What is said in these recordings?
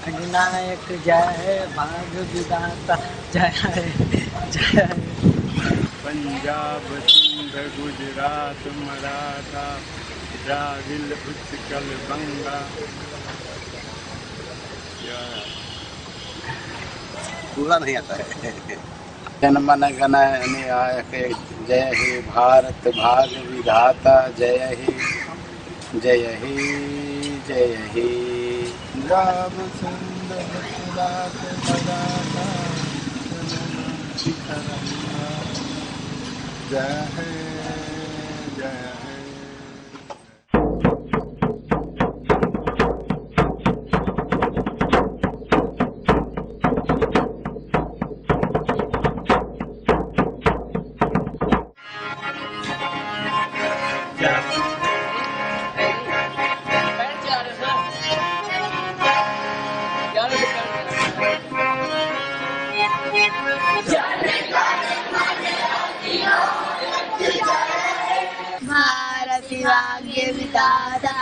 विनायक जय है, भाग विधाता जय है, जय है। पंजाब सिंध गुजरात मराठा द्राविड़ उत्कल बंगा। पूरा नहीं आता है। जनमन गण नायक जय हे भारत भाग विधाता जय हे, जय हे, जय हे। पंजाब सिंध गुजरात मराठा जय हे, जय हे। भारत भाग्य विधाता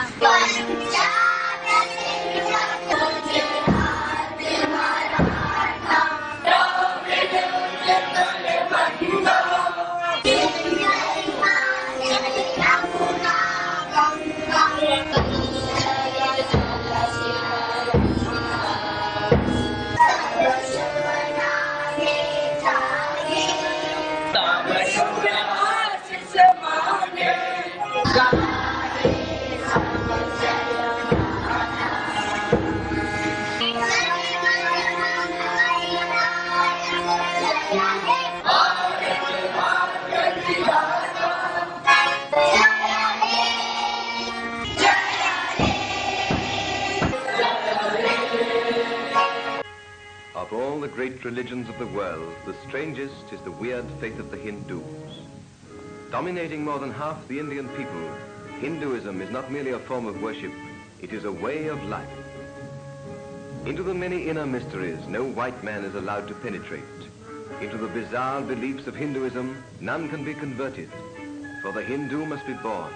Of all the great religions of the world, the strangest is the weird faith of the Hindus. Dominating more than half the Indian people, Hinduism is not merely a form of worship, it is a way of life. Into the many inner mysteries no white man is allowed to penetrate. Into the bizarre beliefs of Hinduism none can be converted, for the Hindu must be born,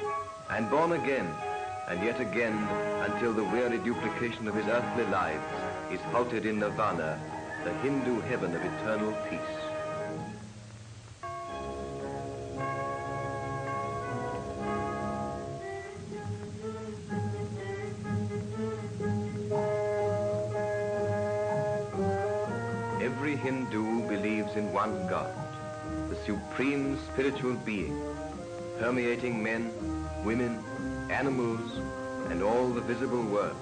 and born again, and yet again, until the weary duplication of his earthly lives is halted in nirvana, the Hindu heaven of eternal peace. Every Hindu believes in one God, the supreme spiritual being, permeating men, women, animals, and all the visible world.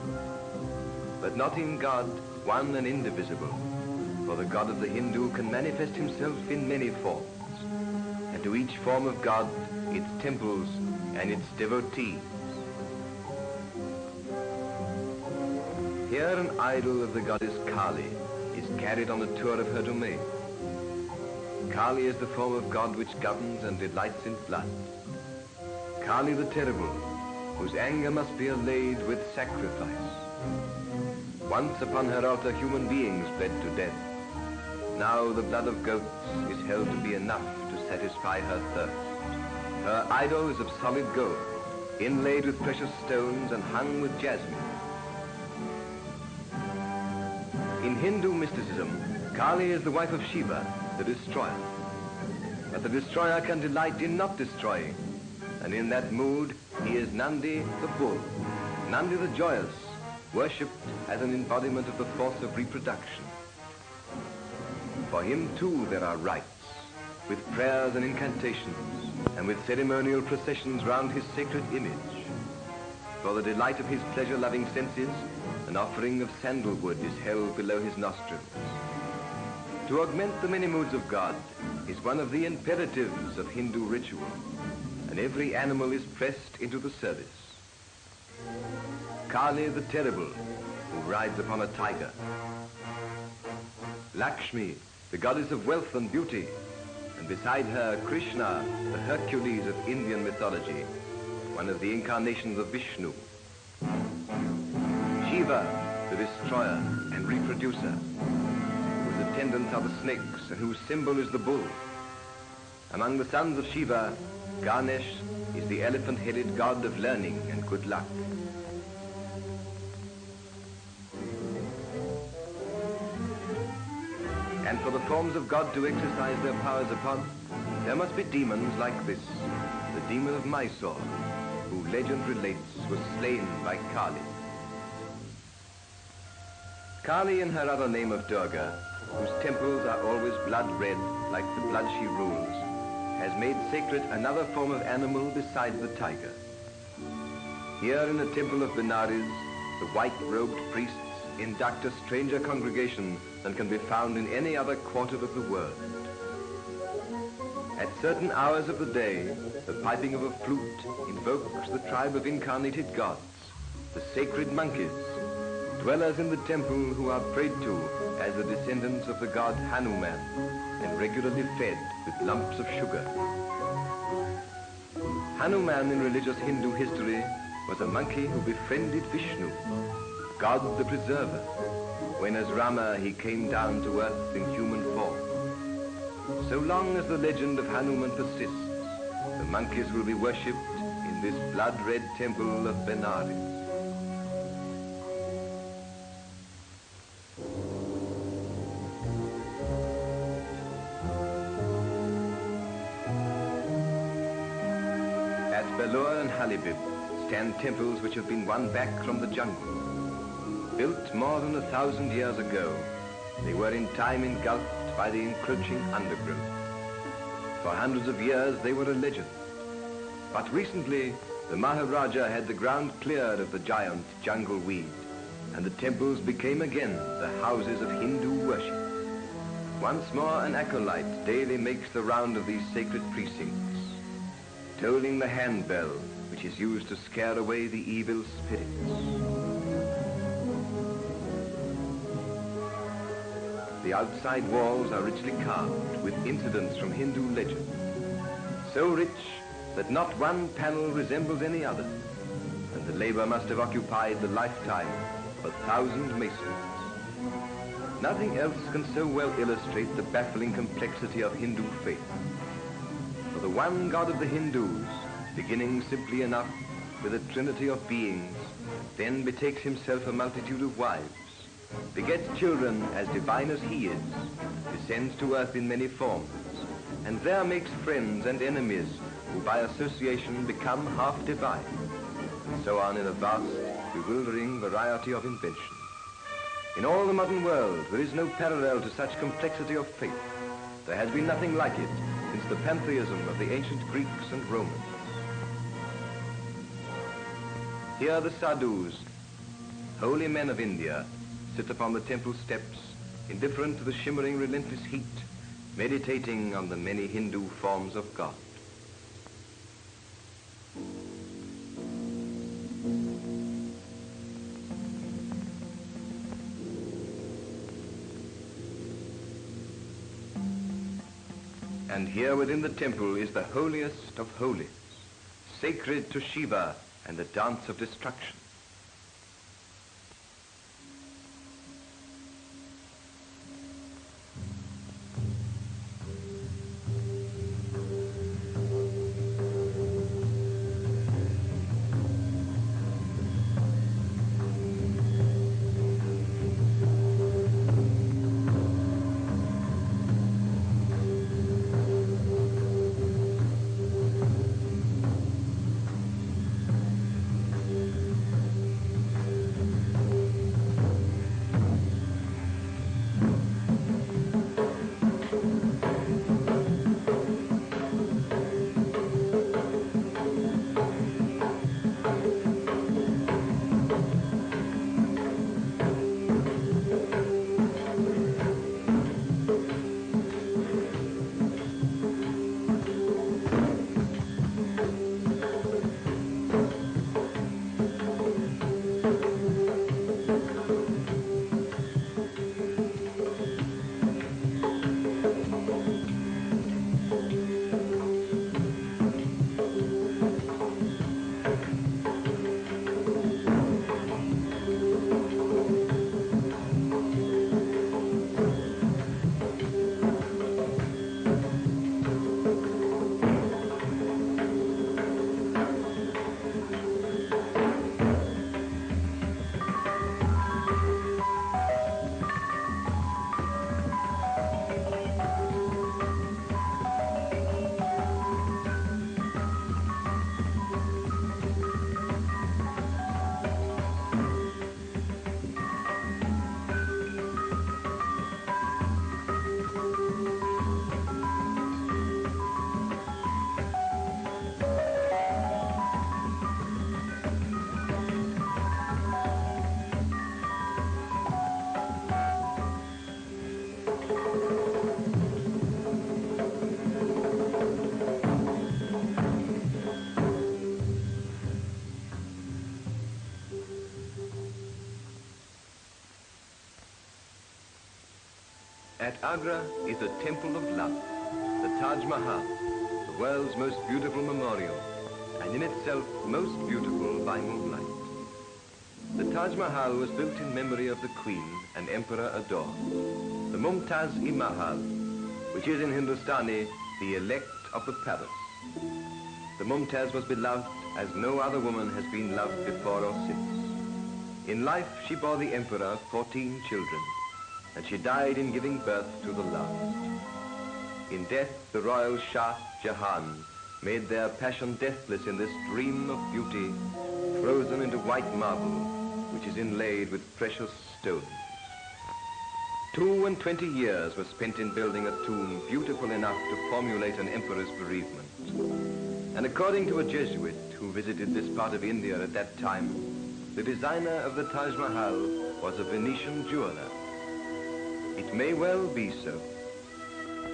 But not in God, one and indivisible, for the God of the Hindu can manifest himself in many forms, and to each form of God, its temples and its devotees. Here an idol of the goddess Kali is carried on a tour of her domain. Kali is the form of God which governs and delights in blood. Kali the terrible, whose anger must be allayed with sacrifice. Once upon her altar human beings bled to death. Now the blood of goats is held to be enough to satisfy her thirst. Her idol is of solid gold, inlaid with precious stones and hung with jasmine. In Hindu mysticism, Kali is the wife of Shiva, the destroyer. But the destroyer can delight in not destroying, and in that mood he is Nandi the bull, Nandi the joyous, worshipped as an embodiment of the force of reproduction. For him too there are rites, with prayers and incantations, and with ceremonial processions round his sacred image. For the delight of his pleasure-loving senses, an offering of sandalwood is held below his nostrils. To augment the many moods of God is one of the imperatives of Hindu ritual, and every animal is pressed into the service. Kali the terrible, who rides upon a tiger. Lakshmi, the goddess of wealth and beauty, and beside her Krishna, the Hercules of Indian mythology, one of the incarnations of Vishnu. Shiva, the destroyer and reproducer, whose attendants are the snakes and whose symbol is the bull. Among the sons of Shiva, Ganesh is the elephant-headed god of learning and good luck. for the forms of God to exercise their powers upon, there must be demons like this, the demon of Mysore, who legend relates was slain by Kali. Kali, in her other name of Durga, whose temples are always blood red like the blood she rules, has made sacred another form of animal besides the tiger. Here in the temple of Benares, the white-robed priests induct a stranger congregation than can be found in any other quarter of the world. At certain hours of the day, the piping of a flute invokes the tribe of incarnated gods, the sacred monkeys, dwellers in the temple who are prayed to as the descendants of the god Hanuman and regularly fed with lumps of sugar. Hanuman in religious Hindu history was a monkey who befriended Vishnu, God the Preserver, when as Rama he came down to earth in human form. So long as the legend of Hanuman persists, the monkeys will be worshipped in this blood-red temple of Benares. At Belur and Halibib stand temples which have been won back from the jungle. Built more than 1,000 years ago, they were in time engulfed by the encroaching undergrowth. For hundreds of years they were a legend. But recently, the Maharaja had the ground cleared of the giant jungle weed, and the temples became again the houses of Hindu worship. Once more an acolyte daily makes the round of these sacred precincts, tolling the handbell which is used to scare away the evil spirits. The outside walls are richly carved with incidents from Hindu legend, so rich that not one panel resembles any other, and the labor must have occupied the lifetime of 1,000 masons. Nothing else can so well illustrate the baffling complexity of Hindu faith. For the one God of the Hindus, beginning simply enough with a trinity of beings, then betakes himself a multitude of wives, begets children as divine as he is, descends to earth in many forms, and there makes friends and enemies who by association become half divine, and so on in a vast, bewildering variety of invention. In all the modern world, there is no parallel to such complexity of faith. There has been nothing like it since the pantheism of the ancient Greeks and Romans. Here the sadhus, holy men of India, sit upon the temple steps, indifferent to the shimmering relentless heat, meditating on the many Hindu forms of God. And here within the temple is the holiest of holies, sacred to Shiva and the dance of destruction. At Agra is the Temple of Love, the Taj Mahal, the world's most beautiful memorial, and in itself most beautiful by moonlight. The Taj Mahal was built in memory of the Queen and Emperor adored, the Mumtaz-i-Mahal, which is in Hindustani the elect of the palace. The Mumtaz was beloved as no other woman has been loved before or since. In life, she bore the Emperor 14 children, and she died in giving birth to the last. In death, the royal Shah Jahan made their passion deathless in this dream of beauty, frozen into white marble, which is inlaid with precious stones. 22 years were spent in building a tomb beautiful enough to formulate an emperor's bereavement. And according to a Jesuit who visited this part of India at that time, the designer of the Taj Mahal was a Venetian jeweler. It may well be so,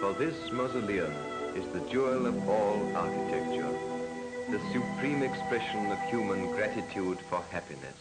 for this mausoleum is the jewel of all architecture, the supreme expression of human gratitude for happiness.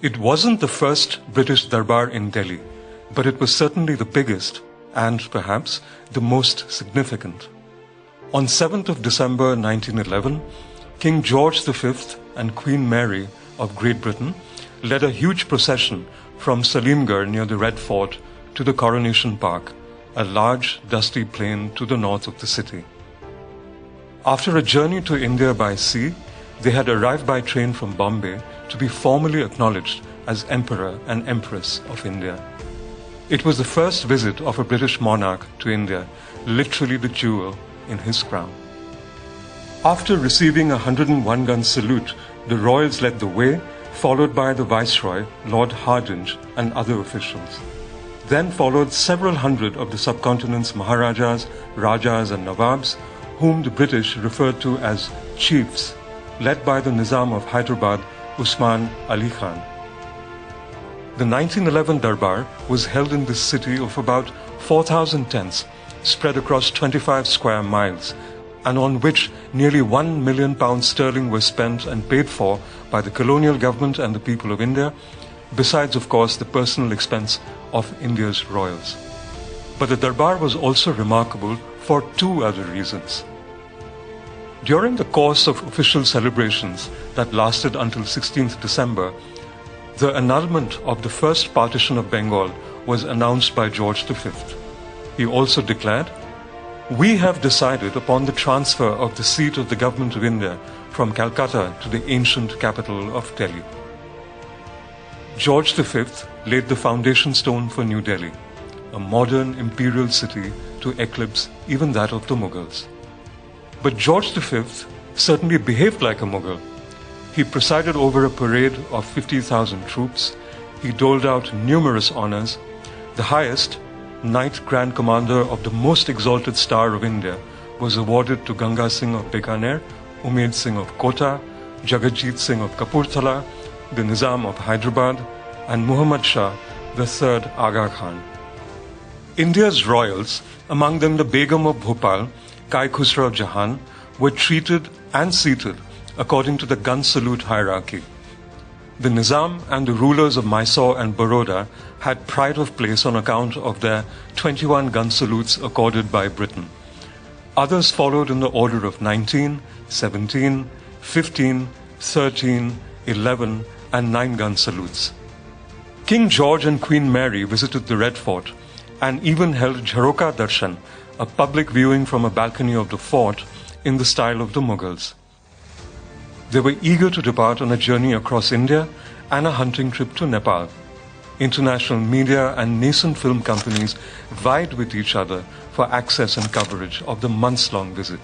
It wasn't the first British Darbar in Delhi, but it was certainly the biggest and perhaps the most significant. On 7th of December 1911, King George V and Queen Mary of Great Britain led a huge procession from Salimgarh near the Red Fort to the Coronation Park, a large dusty plain to the north of the city. After a journey to India by sea, they had arrived by train from Bombay to be formally acknowledged as Emperor and Empress of India. It was the first visit of a British monarch to India, literally the jewel in his crown. After receiving a 101-gun salute, the royals led the way, followed by the Viceroy, Lord Hardinge, and other officials. Then followed several hundred of the subcontinent's Maharajas, Rajas, and Nawabs, whom the British referred to as chiefs, led by the Nizam of Hyderabad, Usman Ali Khan. The 1911 Darbar was held in this city of about 4,000 tents, spread across 25 square miles, and on which nearly £1 million were spent and paid for by the colonial government and the people of India, besides, of course, the personal expense of India's royals. But the Darbar was also remarkable for two other reasons. During the course of official celebrations that lasted until 16th December, the annulment of the first partition of Bengal was announced by George V. He also declared, "We have decided upon the transfer of the seat of the government of India from Calcutta to the ancient capital of Delhi." George V laid the foundation stone for New Delhi, a modern imperial city to eclipse even that of the Mughals. But George V certainly behaved like a Mughal. He presided over a parade of 50,000 troops. He doled out numerous honors. The highest, Knight Grand Commander of the most exalted star of India, was awarded to Ganga Singh of Bikaner, Umed Singh of Kota, Jagatjit Singh of Kapurthala, the Nizam of Hyderabad, and Muhammad Shah, the third Aga Khan. India's royals, among them the Begum of Bhopal, Kai Khusrau Jahan, were treated and seated according to the gun salute hierarchy. The Nizam and the rulers of Mysore and Baroda had pride of place on account of their 21 gun salutes accorded by Britain. Others followed in the order of 19, 17, 15, 13, 11, and 9 gun salutes. King George and Queen Mary visited the Red Fort and even held Jharoka Darshan, a public viewing from a balcony of the fort in the style of the Mughals. They were eager to depart on a journey across India and a hunting trip to Nepal. International media and nascent film companies vied with each other for access and coverage of the months-long visit.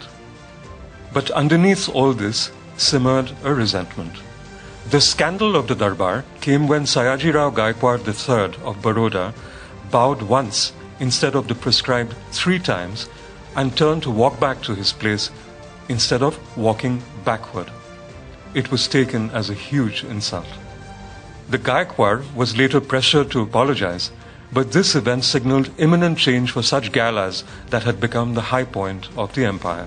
But underneath all this simmered a resentment. The scandal of the Darbar came when Sayaji Rao Gaikwad III of Baroda bowed once instead of the prescribed 3 times and turned to walk back to his place instead of walking backward. It was taken as a huge insult. The Gaikwad was later pressured to apologize, but this event signaled imminent change for such galas that had become the high point of the empire.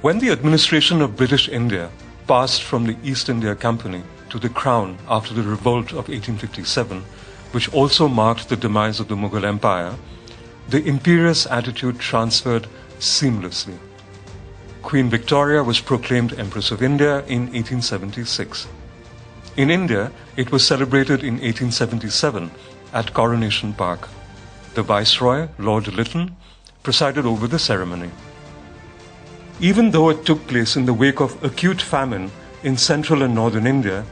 When the administration of British India passed from the East India Company to the Crown after the revolt of 1857, which also marked the demise of the Mughal Empire, the imperious attitude transferred seamlessly. Queen Victoria was proclaimed Empress of India in 1876. In India, it was celebrated in 1877 at Coronation Park. The Viceroy, Lord Lytton, presided over the ceremony. Even though it took place in the wake of acute famine in central and northern India,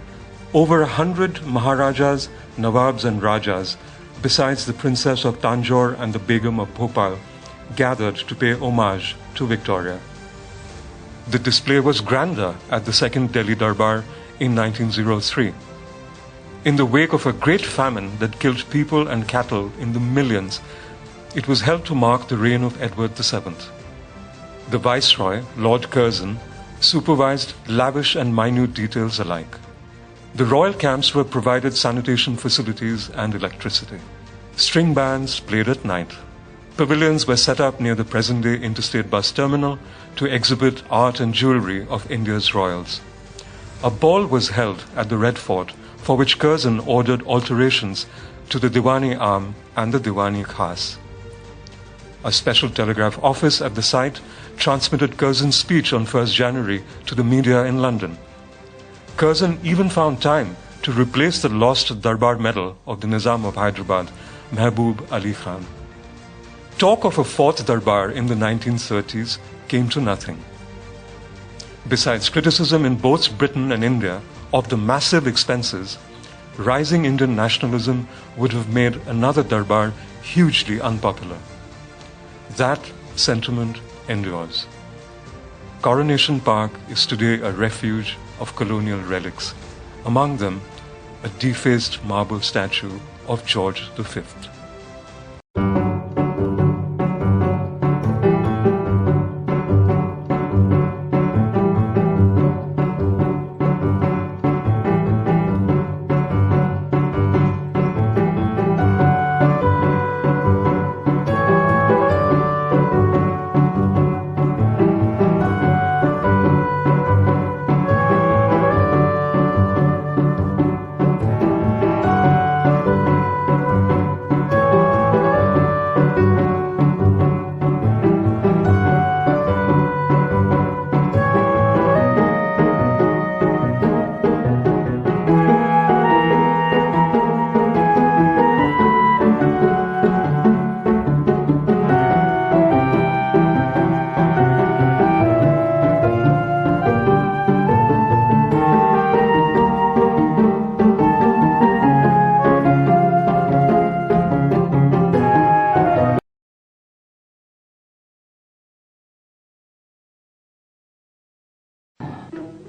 over 100 Maharajas, Nawabs and Rajas, besides the Princess of Tanjore and the Begum of Bhopal, gathered to pay homage to Victoria. The display was grander at the Second Delhi Darbar in 1903. In the wake of a great famine that killed people and cattle in the millions, it was held to mark the reign of Edward VII. The Viceroy, Lord Curzon, supervised lavish and minute details alike. The royal camps were provided sanitation facilities and electricity. String bands played at night. Pavilions were set up near the present-day interstate bus terminal to exhibit art and jewelry of India's royals. A ball was held at the Red Fort for which Curzon ordered alterations to the Diwani arm and the Diwani Khas. A special telegraph office at the site transmitted Curzon's speech on 1st January to the media in London. Curzon even found time to replace the lost Darbar medal of the Nizam of Hyderabad, Mehboob Ali Khan. Talk of a fourth Darbar in the 1930s came to nothing. Besides criticism in both Britain and India of the massive expenses, rising Indian nationalism would have made another Darbar hugely unpopular. That sentiment endures. Coronation Park is today a refuge of colonial relics, among them a defaced marble statue of George V.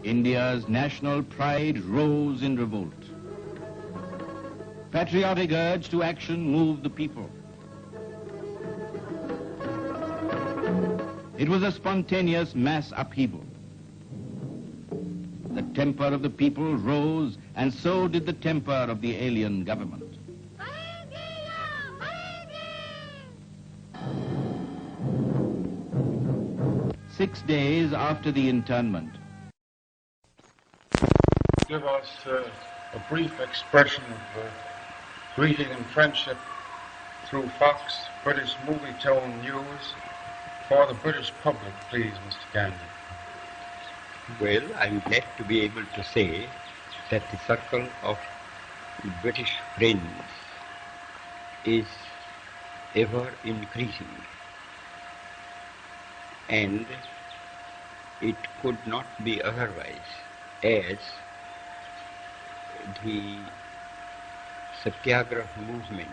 India's national pride rose in revolt. Patriotic urge to action moved the people. It was a spontaneous mass upheaval. The temper of the people rose, and so did the temper of the alien government. 6 days after the internment, give us a brief expression of greeting and friendship through Fox British Movie Tone News for the British public, please, Mr. Gandhi. Well, I'm glad to be able to say that the circle of British friends is ever increasing, and it could not be otherwise, as the Satyagraha movement,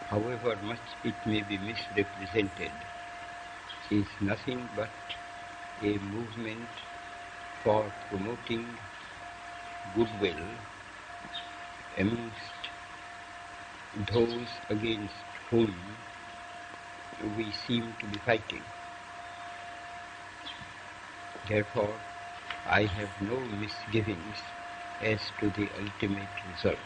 however much it may be misrepresented, is nothing but a movement for promoting goodwill amongst those against whom we seem to be fighting. Therefore, I have no misgivings as to the ultimate result.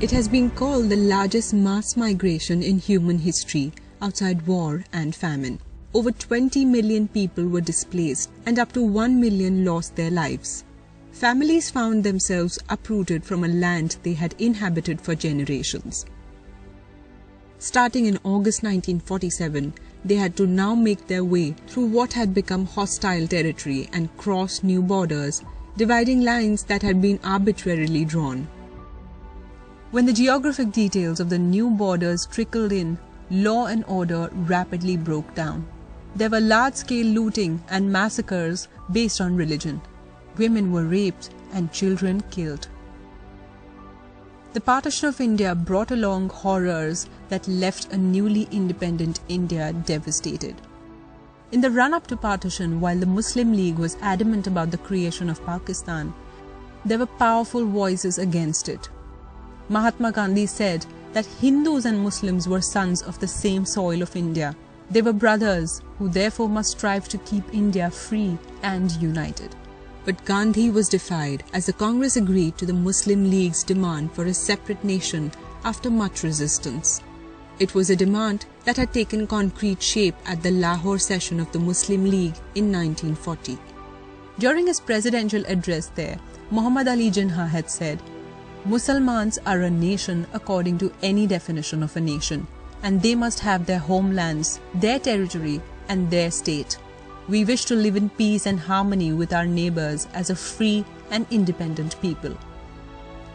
It has been called the largest mass migration in human history outside war and famine. Over 20 million people were displaced and up to 1 million lost their lives. Families found themselves uprooted from a land they had inhabited for generations. Starting in August 1947, they had to now make their way through what had become hostile territory and cross new borders, dividing lines that had been arbitrarily drawn. When the geographic details of the new borders trickled in, law and order rapidly broke down. There were large-scale looting and massacres based on religion. Women were raped and children killed. The partition of India brought along horrors that left a newly independent India devastated. In the run-up to partition, while the Muslim League was adamant about the creation of Pakistan, there were powerful voices against it. Mahatma Gandhi said that Hindus and Muslims were sons of the same soil of India. They were brothers who therefore must strive to keep India free and united. But Gandhi was defied as the Congress agreed to the Muslim League's demand for a separate nation after much resistance. It was a demand that had taken concrete shape at the Lahore session of the Muslim League in 1940. During his presidential address there, Muhammad Ali Jinnah had said, "Muslims are a nation according to any definition of a nation, and they must have their homelands, their territory, and their state. We wish to live in peace and harmony with our neighbors as a free and independent people."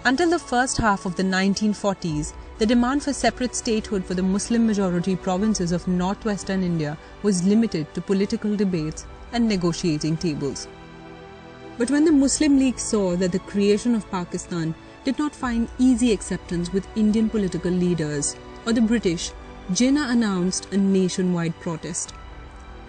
Until the first half of the 1940s, the demand for separate statehood for the Muslim-majority provinces of northwestern India was limited to political debates and negotiating tables. But when the Muslim League saw that the creation of Pakistan did not find easy acceptance with Indian political leaders or the British, Jinnah announced a nationwide protest.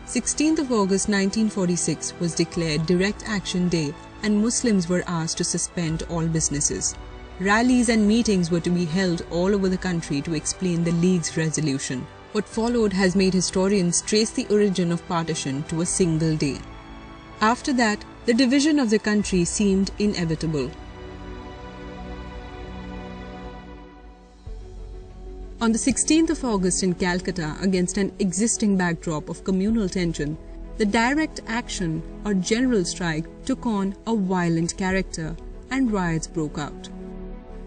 16th of August 1946 was declared Direct Action Day, and Muslims were asked to suspend all businesses. Rallies and meetings were to be held all over the country to explain the League's resolution. What followed has made historians trace the origin of partition to a single day. After that, the division of the country seemed inevitable. On the 16th of August in Calcutta, against an existing backdrop of communal tension, the direct action or general strike took on a violent character and riots broke out.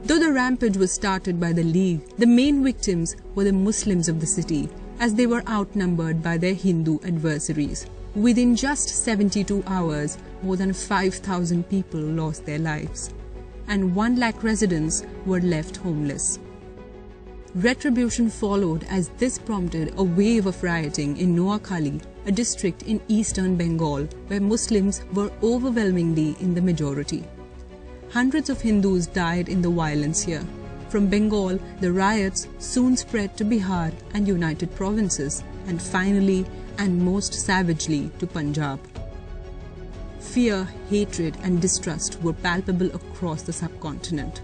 Though the rampage was started by the League, the main victims were the Muslims of the city, as they were outnumbered by their Hindu adversaries. Within just 72 hours, more than 5,000 people lost their lives, and 1 lakh residents were left homeless. Retribution followed, as this prompted a wave of rioting in Noakhali, a district in eastern Bengal where Muslims were overwhelmingly in the majority. Hundreds of Hindus died in the violence here. From Bengal, the riots soon spread to Bihar and United Provinces, and finally and most savagely to Punjab. Fear, hatred and distrust were palpable across the subcontinent.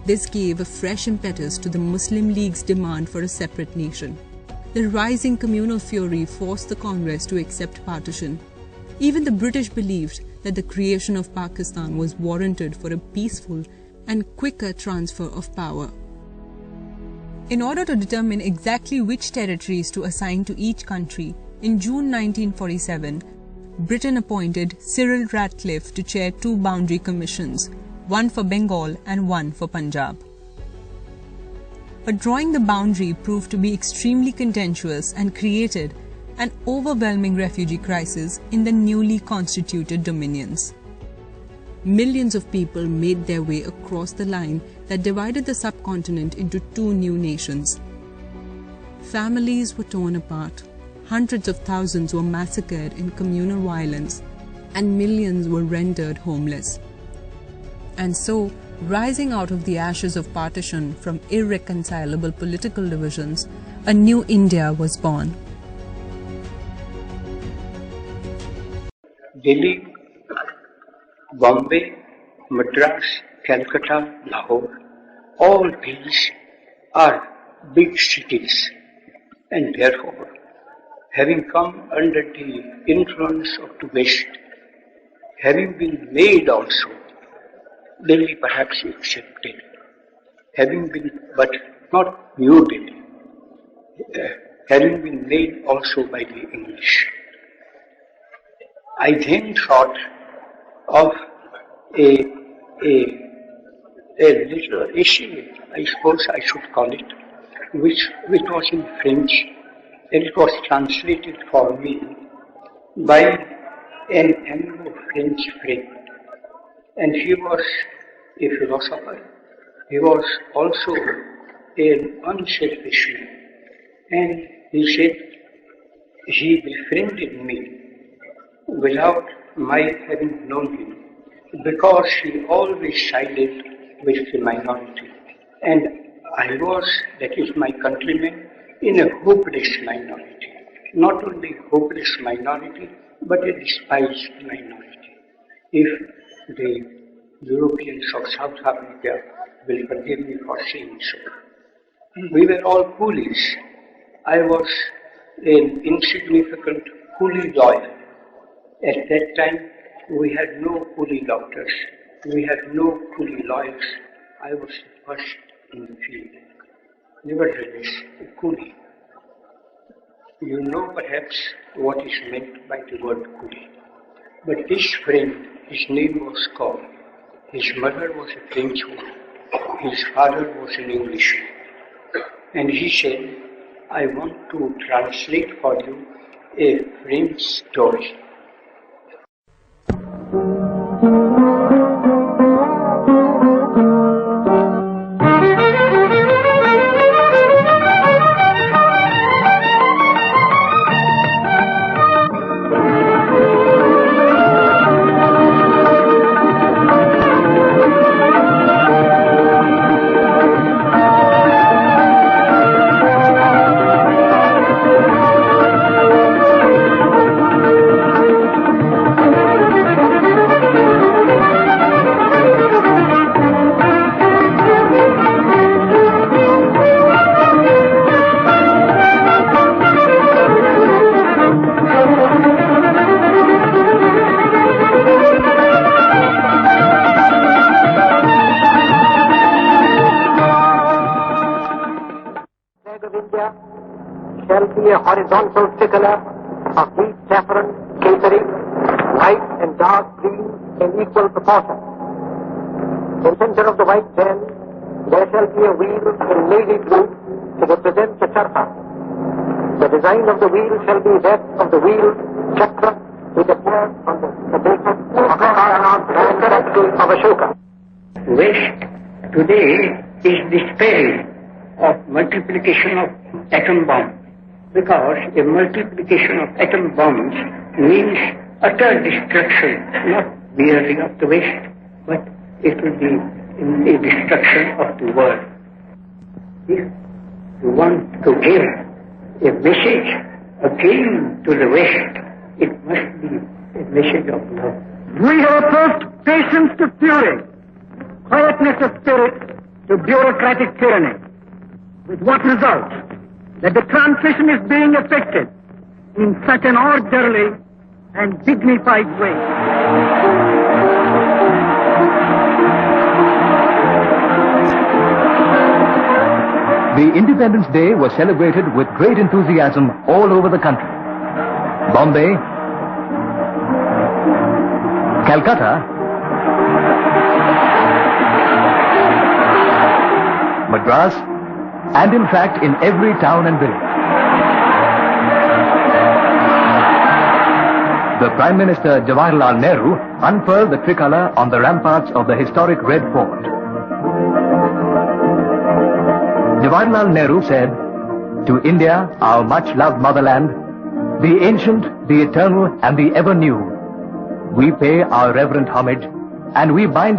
This gave a fresh impetus to the Muslim League's demand for a separate nation. The rising communal fury forced the Congress to accept partition. Even the British believed that the creation of Pakistan was warranted for a peaceful and quicker transfer of power. In order to determine exactly which territories to assign to each country, in June 1947, Britain appointed Cyril Ratcliffe to chair 2 boundary commissions, one for Bengal and one for Punjab. But drawing the boundary proved to be extremely contentious and created an overwhelming refugee crisis in the newly constituted dominions. Millions of people made their way across the line that divided the subcontinent into 2 new nations. Families were torn apart, hundreds of thousands were massacred in communal violence, and millions were rendered homeless. And so, rising out of the ashes of partition from irreconcilable political divisions, a new India was born. Delhi, Bombay, Madras, Calcutta, Lahore, all these are big cities, and therefore, having come under the influence of the West, having been made also, Delhi perhaps accepted, having been, but not New Delhi, having been made also by the English. I then thought of a little essay, I suppose I should call it, which was in French, and it was translated for me by an Anglo-French friend. And he was a philosopher. He was also an unselfish man. And he said he befriended me without my having known him, because he always sided with the minority. And I was, that is my countrymen, in a hopeless minority. Not only hopeless minority, but a despised minority. If the Europeans of South Africa will forgive me for saying so. We were all coolies. I was an insignificant coolie lawyer. At that time, we had no coolie doctors. We had no coolie lawyers. I was the first in the field. nevertheless a coolie. You know perhaps what is meant by the word coolie. But this friend, his name was Cobb. His mother was a Frenchwoman. His father was an Englishman. And he said, I want to translate for you a French story. Shall be a horizontal tricolor of deep saffron, capering, white and dark green in equal proportion. In center of the white band, there shall be a wheel in navy blue to represent the charpa. The design of the wheel shall be that of the wheel chakra with a pair on the basis of the axle of Ashoka. West today is despairing of multiplication of atom bombs, because a multiplication of atom bombs means utter destruction, not merely of the West, but it will be a destruction of the world. If you want to give a message again to the West, it must be a message of love. We have opposed patience to fury, quietness of spirit to bureaucratic tyranny. With what result? That the transition is being effected in such an orderly and dignified way. The Independence Day was celebrated with great enthusiasm all over the country. Bombay, Calcutta, Madras, and in fact in every town and village. The Prime Minister Jawaharlal Nehru unfurled the tricolour on the ramparts of the historic Red Fort. Jawaharlal Nehru said, "To India, our much-loved motherland, the ancient, the eternal, and the ever-new, we pay our reverent homage, and we bind